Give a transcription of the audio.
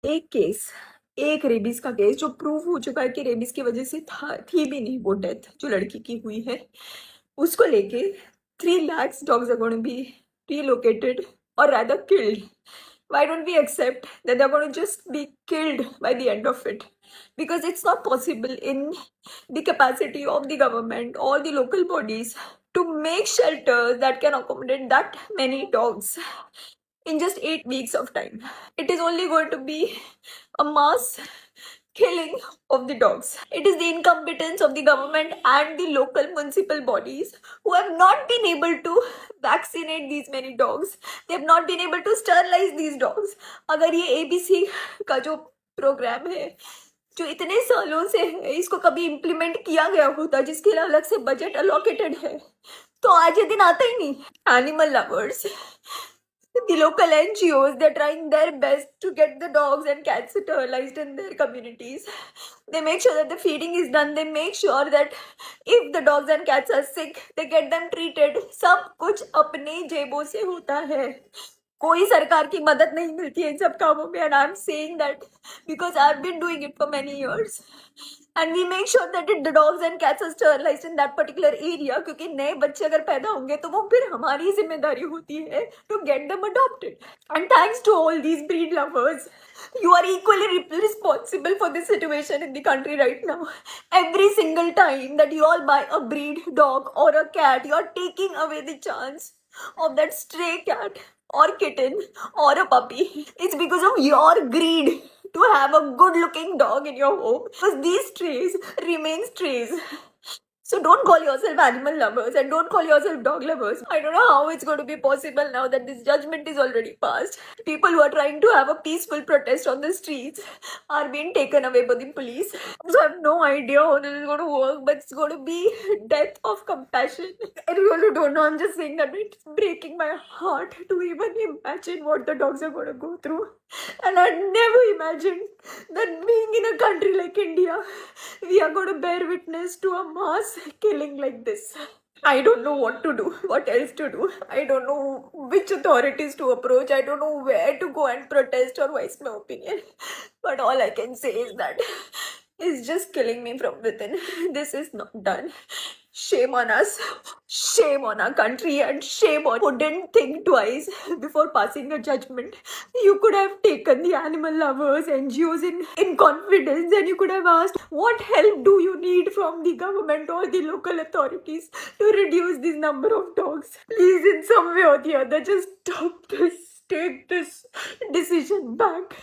एक केस, एक रेबीज का केस जो प्रूव हो चुका है कि रेबीज की वजह से थी भी नहीं वो डेथ जो लड़की की हुई है, उसको लेके 3 lakhs dogs are going to be relocated or rather killed. Why don't we accept that they're going to just be killed by the end of it? Because it's not possible in the capacity of the government or the local bodies to make shelters that can accommodate that many dogs in just 8 weeks of time. It is only going to be a mass killing of the dogs. It is the incompetence of the government and the local municipal bodies who have not been able to vaccinate these many dogs. They have not been able to sterilize these dogs. अगर ये ABC का जो programme है जो इतने सालों से है इसको कभी इम्प्लीमेंट किया गया होता जिसके लिए अलग से बजट अलोकेटेड है तो आज ये दिन आता ही नहीं. Animal lovers, the local NGOs, they're trying their best to get the dogs and cats sterilized in their communities. They make sure that the feeding is done. They make sure that if the dogs and cats are sick, they get them treated. सब कुछ अपने जेबों से होता है. कोई सरकार की मदद नहीं मिलती है इन सब कामों में. And I'm saying that because I've been doing it for many years. And we make sure that the dogs and cats are sterilized in that particular area क्योंकि नए बच्चे अगर पैदा होंगे तो वो फिर हमारी जिम्मेदारी होती है to get them adopted. And thanks to all these breed lovers, you are equally responsible for this situation in the country right now. Every single time that you all buy a breed dog or a cat, you are taking away the chance of that stray cat or kitten or a puppy. It's because of your greed to have a good looking dog in your home because these strays remain strays. So don't call yourself animal lovers and don't call yourself dog lovers. I don't know how it's going to be possible now that this judgment is already passed. People who are trying to have a peaceful protest on the streets are being taken away by the police. So I have no idea how this is going to work, but it's going to be death of compassion. I really don't know. I'm just saying that it's breaking my heart to even imagine what the dogs are going to go through. And I never imagined that being in a country like India, we are going to bear witness to a mass killing like this. I don't know what to do, what else to do. I don't know which authorities to approach. I don't know where to go and protest or voice my opinion. But all I can say is that it's just killing me from within. This is not done. Shame on us, shame on our country, and shame on who didn't think twice before passing a judgment. You could have taken the animal lovers, NGOs in confidence, and you could have asked, what help do you need from the government or the local authorities to reduce this number of dogs? Please, in some way or the other, just stop this. Take this decision back.